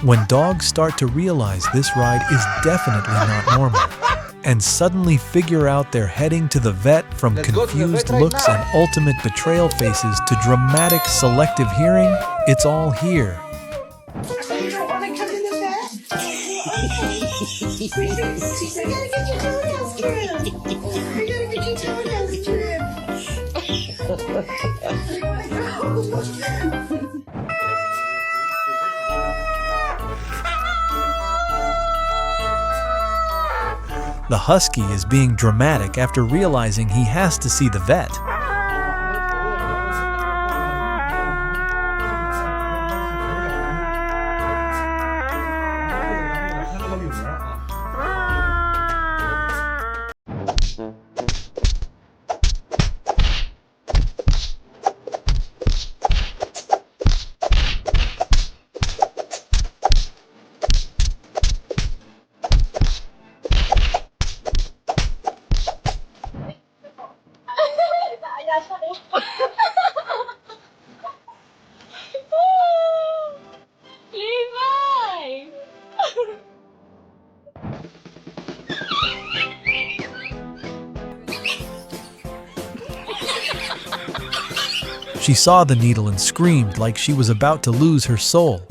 When dogs start to realize this ride is definitely not normal, and suddenly figure out they're heading to the vet, from confused looks and ultimate betrayal faces to dramatic selective hearing, it's all here. The husky is being dramatic after realizing he has to see the vet. She saw the needle and screamed like she was about to lose her soul.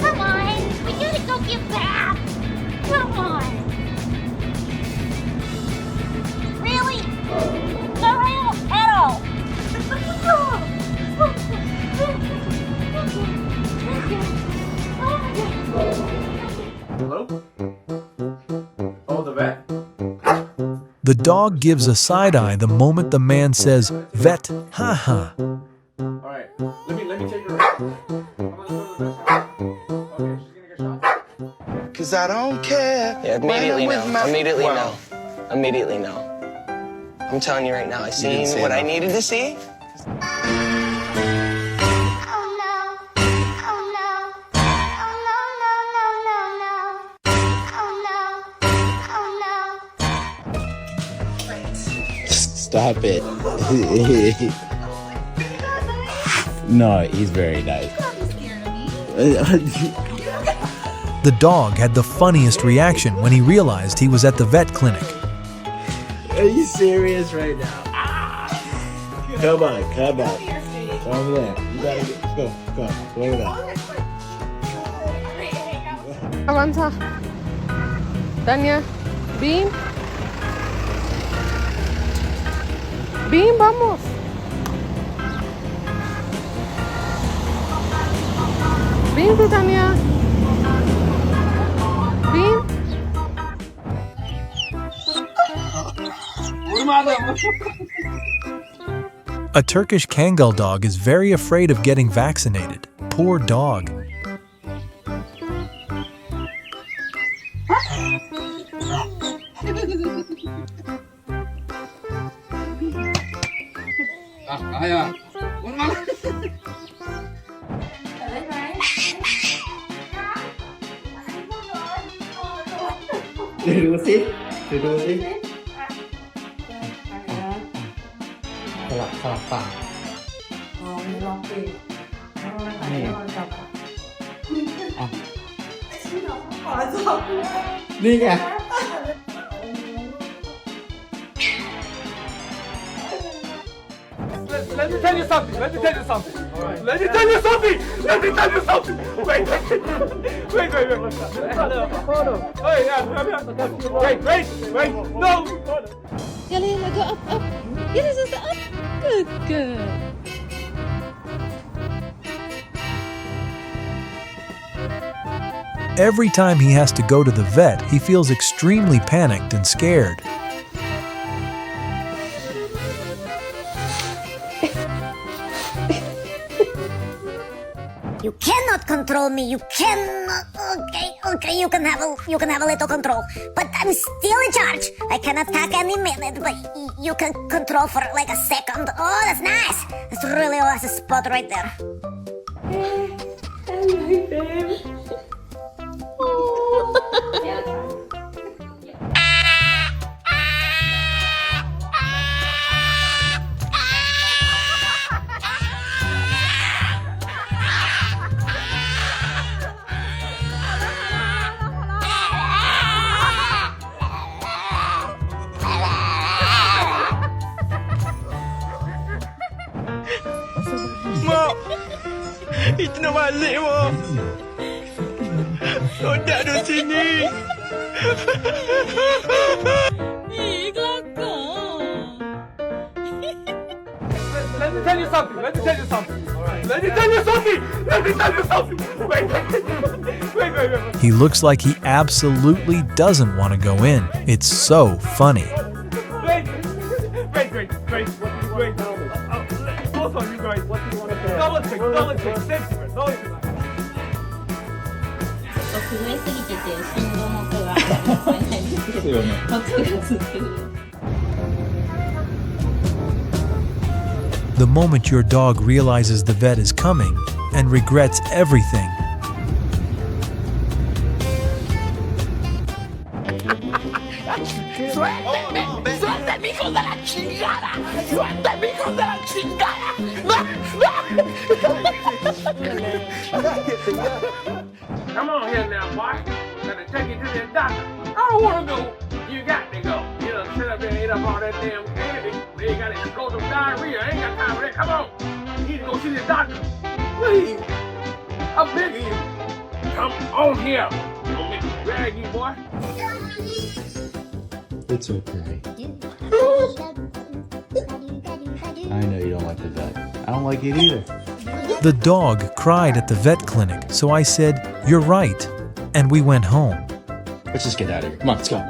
Come on, we gotta go get back. Come on. Really? No help at all. Hello? Oh, the vet? The dog gives a side eye the moment the man says, "Vet, haha." Alright, let me take her. I'm gonna go to the vet. Okay, she's gonna get shot. Cause I don't care. Yeah, immediately When no. I'm with my- Immediately Wow. no. Immediately no. I'm telling you right now, I didn't seen say what I no. needed to see. Oh no. Oh no. Oh no, no, no, no, no. Oh no. Oh no. Stop it. No, he's very nice. The dog had the funniest reaction when he realized he was at the vet clinic. Are you serious right now? Come on. Come over there. You gotta get, go over there. Avanza. Tania. Bean. Bean, vamos. Bean, Tania. Bean. A Turkish Kangal dog is very afraid of getting vaccinated. Poor dog.ดูสิสลับปากนี่นี่ไง Let me tell you something. Let me tell you something. Let me tell you something. Let me tell you something. Wait. Hey, wait. No. Yalla, go up. Yalla, sister, up. Good girl. Every time he has to go to the vet, he feels extremely panicked and scared. You cannot control me. You cannot. Okay. You can have a little control, but I'm still in charge. I can attack any minute, but you can control for like a second. Oh, that's nice. That's really awesome spot right there. Itu nama Aziz mo. Rodak di sini. Let me tell you something. Let me tell you something. Let me tell you something. Let me tell you something. Wait. He looks like he absolutely doesn't want to go in. It's so funny. Wait. Both of you guys. What do you want to do? Double check. Safety first. Double check. 震えすぎてて心臓の音が聞こえないんですけど、音がつってる。The moment your dog realizes the vet is coming and regrets everything. Come on here now, boy. Gotta take you to the doctor. I don't wanna go. You got to go. You done sit up there and ate up all that damn candy. Then you got explosive diarrhea. I ain't got time for that. Come on. You need to go see the doctor. Please. I'm begging you. Come on here. Don't make me drag you, boy. It's okay. I know you don't like the vet. I don't like it either. The dog cried at the vet clinic, so I said, "You're right," and we went home. Let's just get out of here. Come on, let's go.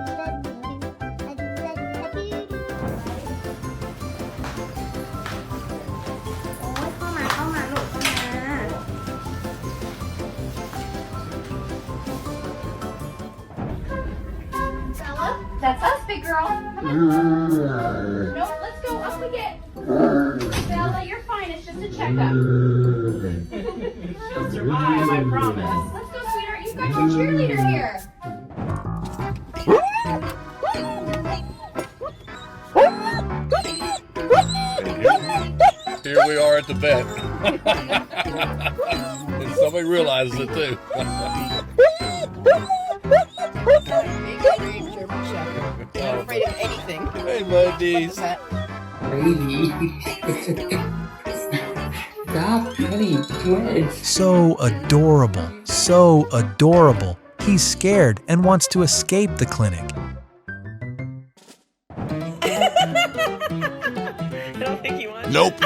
That's us, big girl. Come on. Nope, let's go. Up we get. Bella, you're fine. It's just a checkup. She'll survive, I promise. Let's go, sweetheart. You've got your cheerleader here. Here we are at the vet. And somebody realizes it too. Not afraid of anything. Hey, buddies. Stop, honey. Twitch. So adorable, so adorable. He's scared and wants to escape the clinic. I don't think he wants. Nope.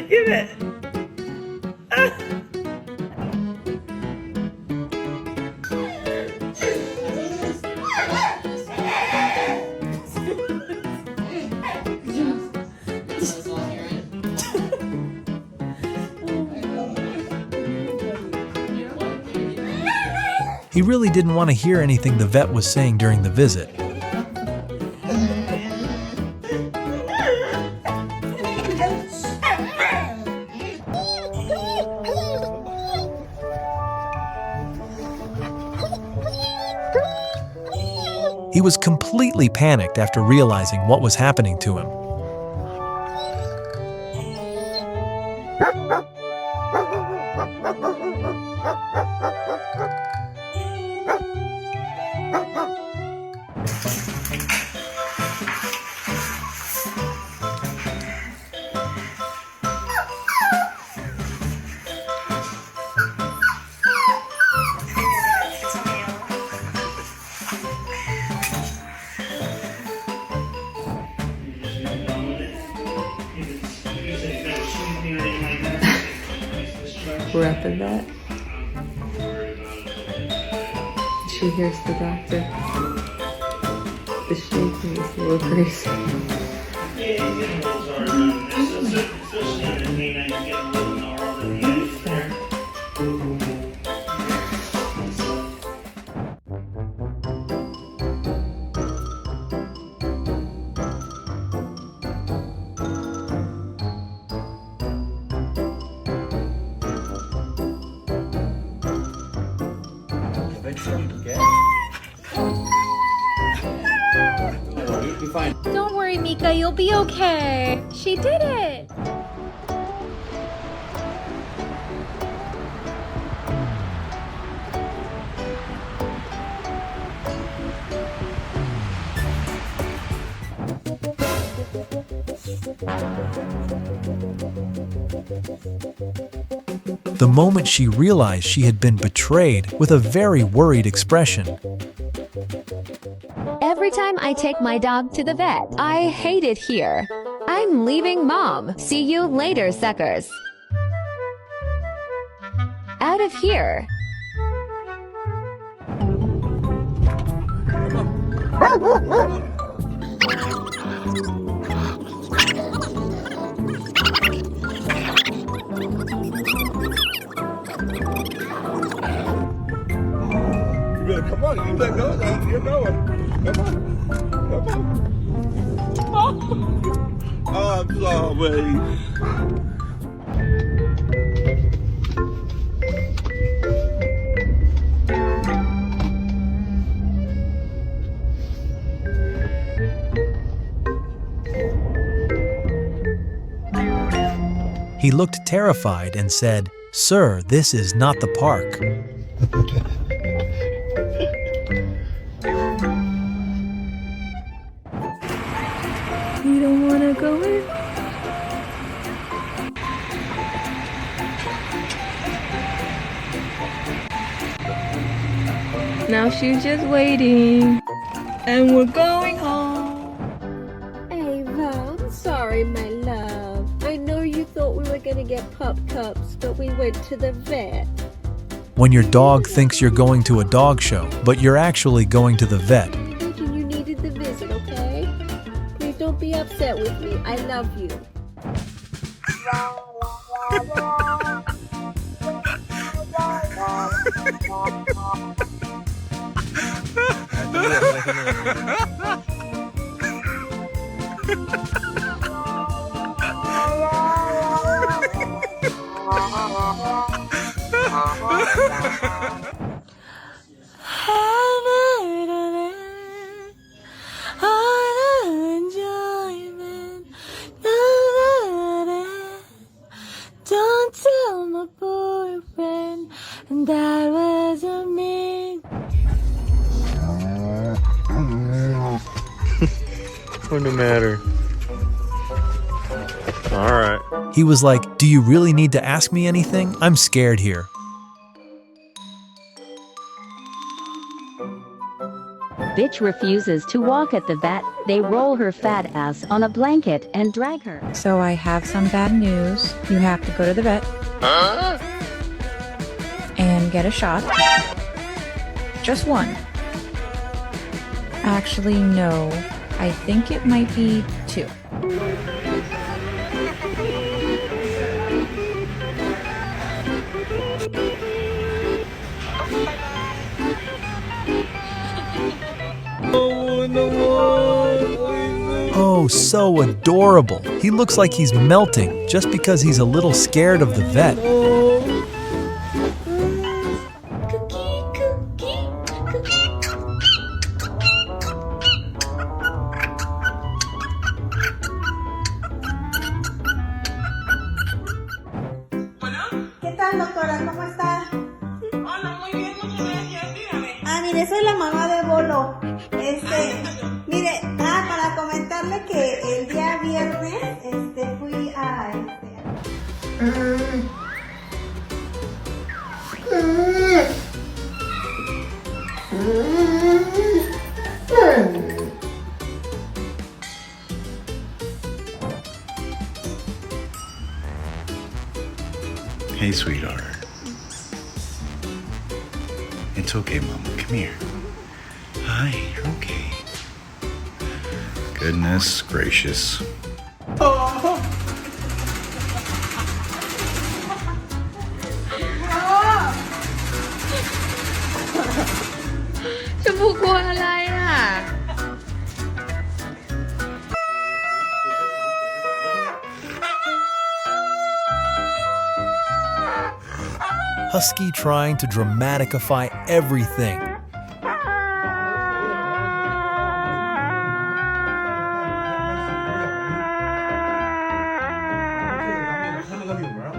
Give it. He really didn't want to hear anything the vet was saying during the visit. He was completely panicked after realizing what was happening to him. We're at the vet. She hears the doctor. The shaking is a little crazy. fine. Don't worry, Mika, you'll be okay. She did it. The moment she realized she had been betrayed with a very worried expression. Every time I take my dog to the vet, I hate it here. I'm leaving, Mom. See you later, suckers. Out of here. Come on, you let go. You're going. Come on. Come on. I'm sorry. He looked terrified and said, "Sir, this is not the park." You don't want to go in? Now she's just waiting. And we're going home. Ava, I'm sorry, my love. I know you thought we were gonna get pup cups, but we went to the vet. When your dog thinks you're going to a dog show, but you're actually going to the vet. You needed the visit, okay? Please don't be upset with me. I love you. Don't tell my boyfriend that wasn't me. What's the matter? All right. He was like, "Do you really need to ask me anything? I'm scared here." Bitch refuses to walk at the vet. They roll her fat ass on a blanket and drag her. So I have some bad news. You have to go to the vet. And get a shot. Just one. Actually, no. I think it might be 2. Oh, so adorable. He looks like he's melting just because he's a little scared of the vet. ¿Qué tal, doctora? ¿Cómo está? Hola, muy bien, muchas gracias. Dígame. Mire, soy la mamá de Bolo. Mire, para comentarle que el día viernes, fui a, Hey, sweetheart. It's okay, Mama. Come here. Hi, you're okay. Goodness gracious. Husky trying to dramaticify everything. 이거 뭐야?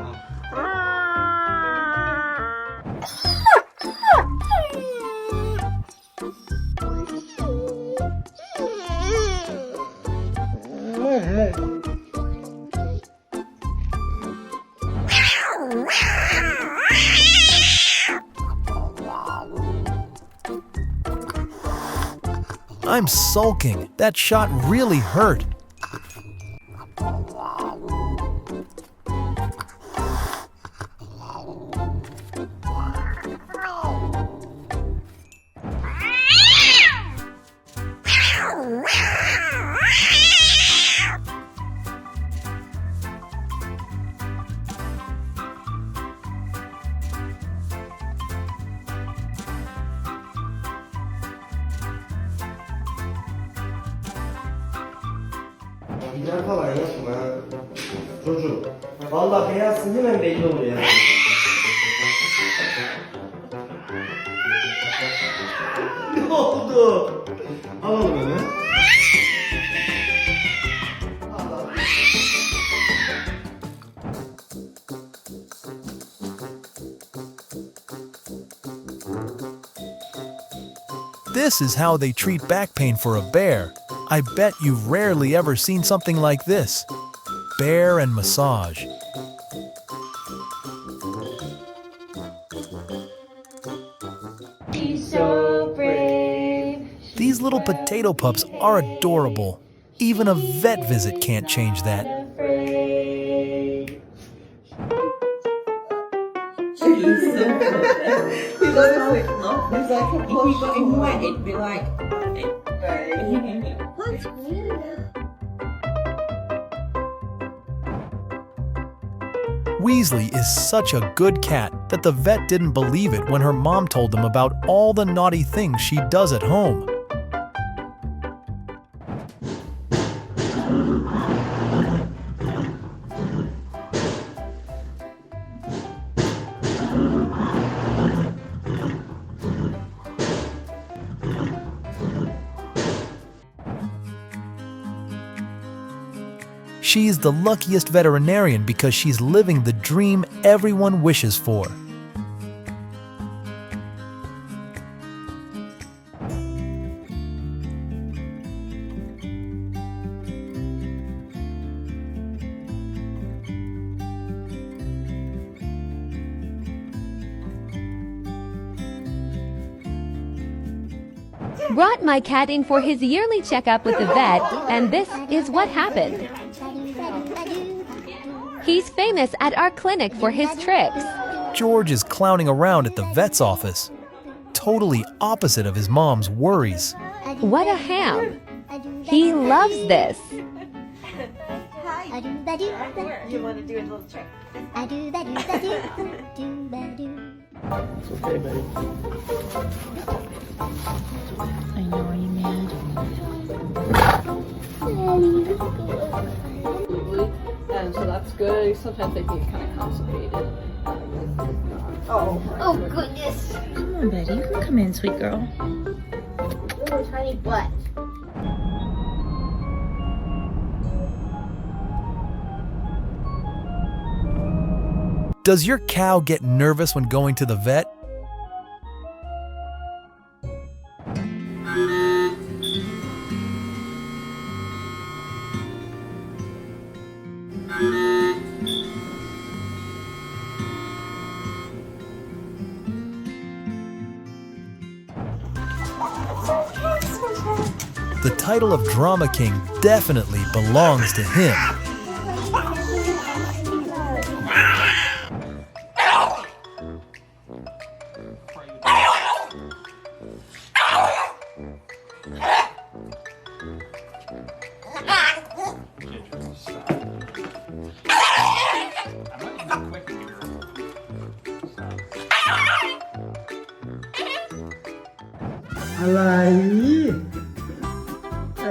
I'm sulking. That shot really hurt. Güzel paylaşma. Çocuk. Vallahi beyazsın hemen belli oluyor. Ne oldu? Al onu. This is how they treat back pain for a bear. I bet you've rarely ever seen something like this. Bear and massage. He's so brave. These little potato pups are adorable. Even a vet visit can't change that. He's always like, he's like, if we got him wet, he'd be like, What's weird? Weasley is such a good cat that the vet didn't believe it when her mom told them about all the naughty things she does at home. She's the luckiest veterinarian because she's living the dream everyone wishes for. Brought my cat in for his yearly checkup with the vet, and this is what happened. He's famous at our clinic for his tricks. George is clowning around at the vet's office, totally opposite of his mom's worries. What a ham. He loves this. You want to do a little trick? It's okay, baby. I know, are you mad? And so that's good. Sometimes they get kind of constipated. Oh goodness. Come on, Betty. You can come in, sweet girl. Oh, tiny butt. Does your cow get nervous when going to the vet? The title of Drama King definitely belongs to him.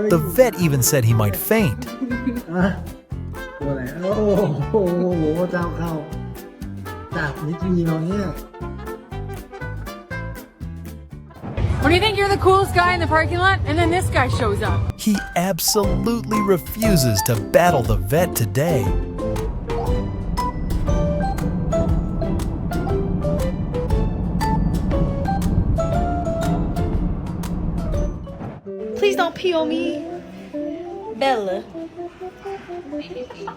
The vet even said he might faint. What do you think? You're the coolest guy in the parking lot, and then this guy shows up. He absolutely refuses to battle the vet today. don't pee on me. Bella.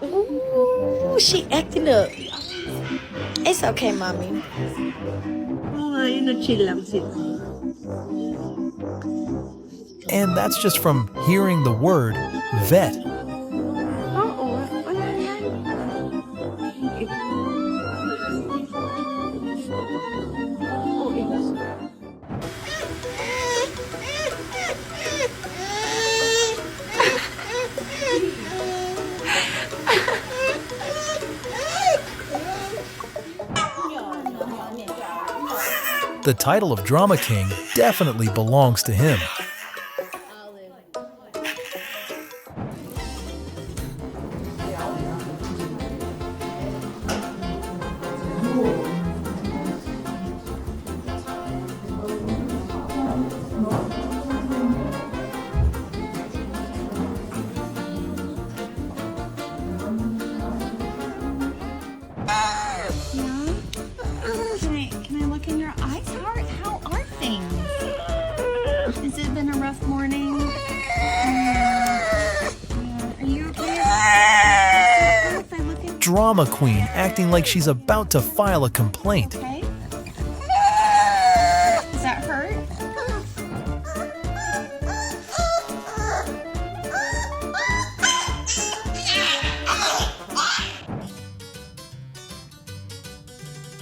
Ooh, she acting up. It's okay, mommy. And that's just from hearing the word vet. The title of Drama King definitely belongs to him. Can I look in your eyes? How are things? Has it been a rough morning? Are you okay? If I look in... Drama queen acting like she's about to file a complaint. Okay. Does that hurt?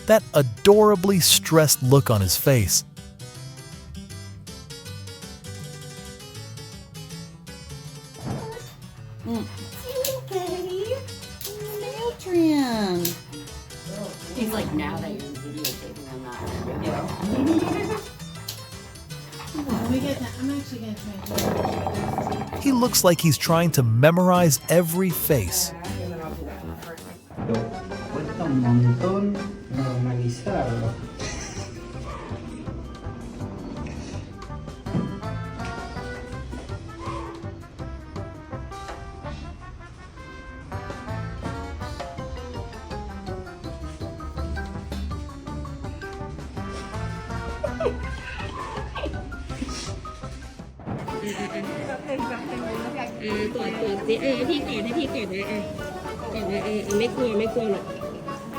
That adorably stressed look on his face. Okay. Nail trim. He's like, now that you're videotaping, I'm not. I'm actually going to try. He looks like he's trying to memorize every face. Cuesta un montón normalizarlo.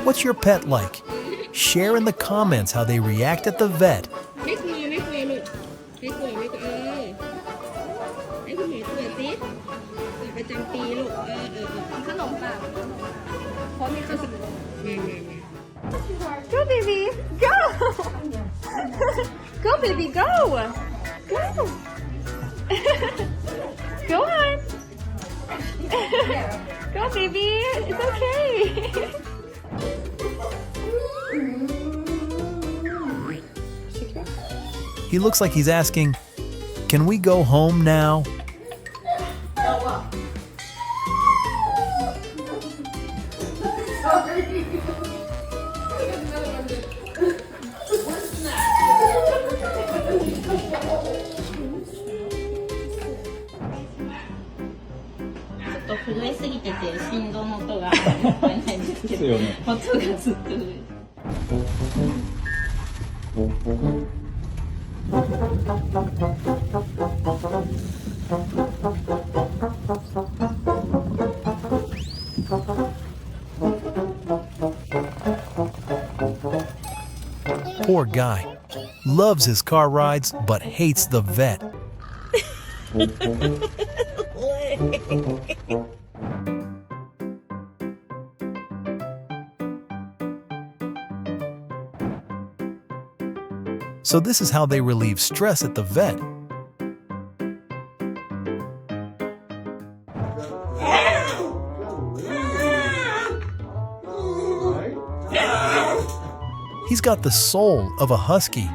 What's your pet like? Share in the comments how they react at the vet. Go, baby. Go. Go, baby. Go. Go. Go on. Go, baby. It's okay. He looks like he's asking, "Can we go home now?" Poor guy. Loves his car rides, but hates the vet. So this is how they relieve stress at the vet. He's got the soul of a husky.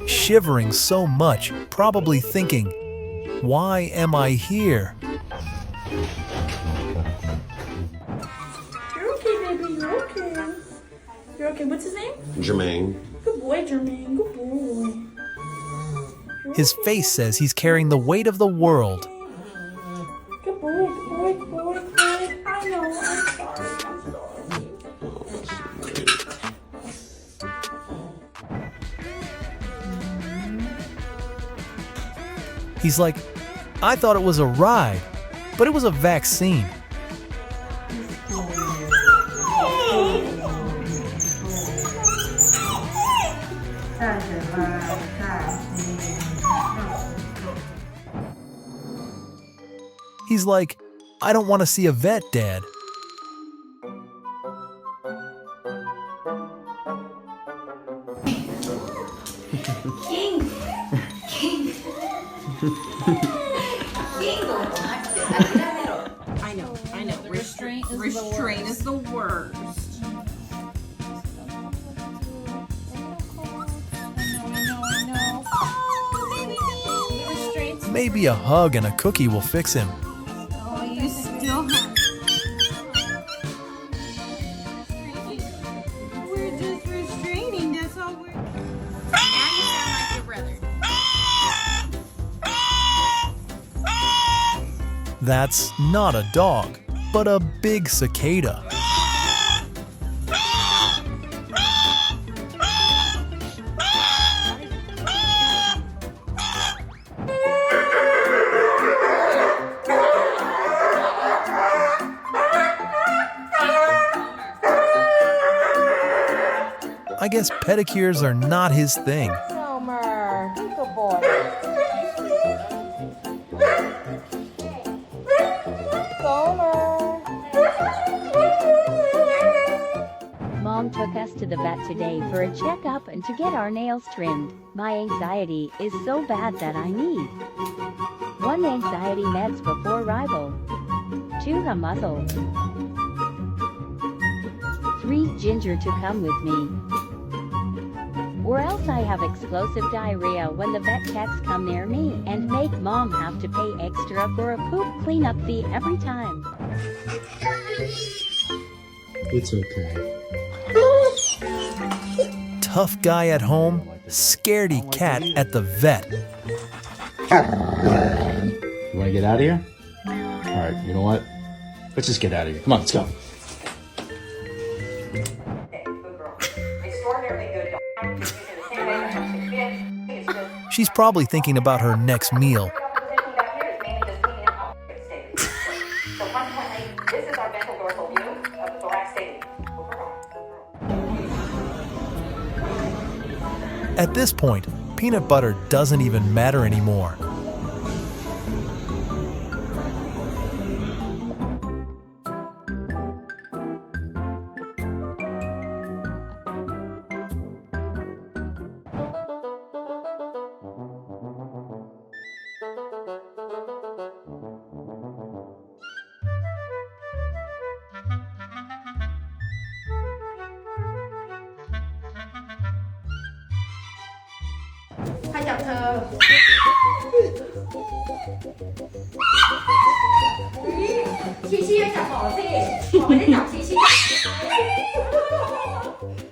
Shivering so much, probably thinking, "Why am I here?" You're okay, baby. You're okay. You're okay. What's his name? Jermaine. Good boy, Jermaine. Good boy. His face says he's carrying the weight of the world. Good boy, good boy, good boy, good boy. I know, I'm sorry, I'm sorry. He's like, I thought it was a ride, but it was a vaccine. He's like, I don't want to see a vet, Dad. King. King. I know. Restraint is the worst. Maybe a hug and a cookie will fix him. Oh, you still have. We're just restraining. That's all we're. Now you sound like your brother. That's not a dog, but a big cicada. I guess pedicures are not his thing. Summer, good boy. Mom took us to the vet today for a checkup and to get our nails trimmed. My anxiety is so bad that I need 1 anxiety meds before arrival, 2 a muzzle, 3 ginger to come with me, or else I have explosive diarrhea when the vet techs come near me and make Mom have to pay extra for a poop cleanup fee every time. It's okay. Tough guy at home, scaredy cat at the vet. You want to get out of here? All right, you know what? Let's just get out of here. Come on, let's go. She's probably thinking about her next meal. At this point, peanut butter doesn't even matter anymore.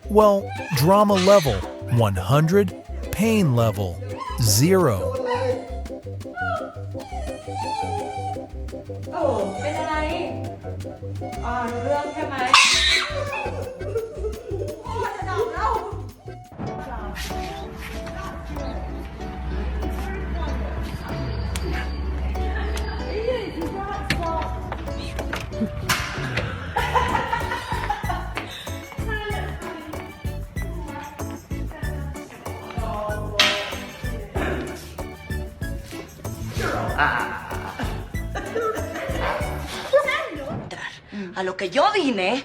Well, drama level 100, pain level 0. โอ้เป็นอะไรรู้เรื่องใช่ไหมมันจะดับแล้ว A lo que yo vine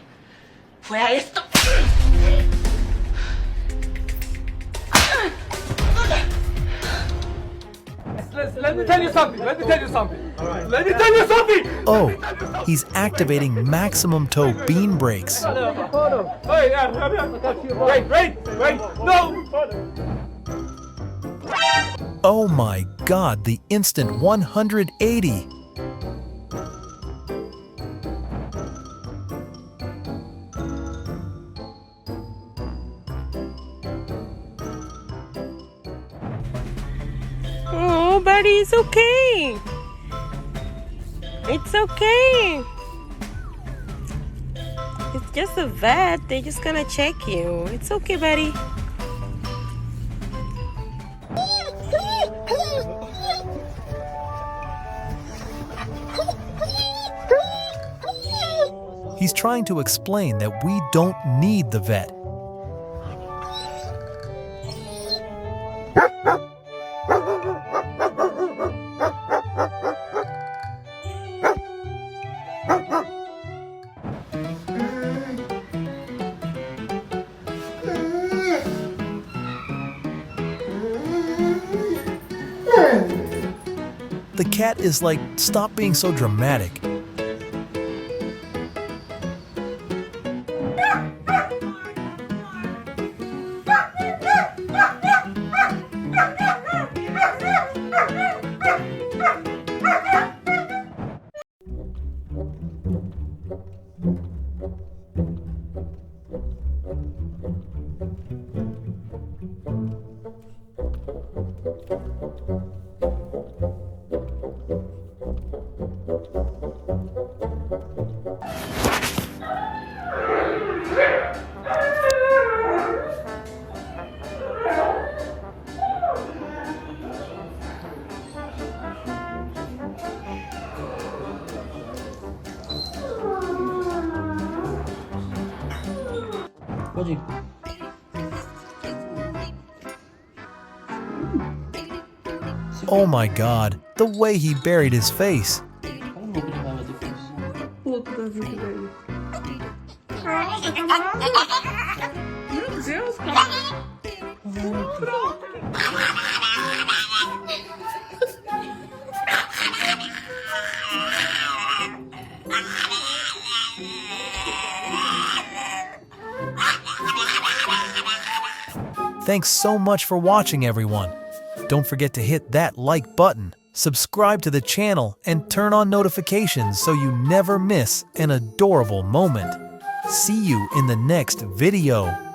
fue a esto. Let me tell you something. Let me tell you something. Let me tell you something. Oh, he's activating maximum toe bean brakes. Hold on. Hey, wait. No. Oh my God, the instant 180. buddy. It's okay. It's okay. It's just a vet. They're just gonna check you. It's okay, buddy. He's trying to explain that we don't need the vet. The cat is like, stop being so dramatic. Oh my God, the way he buried his face. Thanks so much for watching, everyone. Don't forget to hit that like button, subscribe to the channel, and turn on notifications so you never miss an adorable moment. See you in the next video.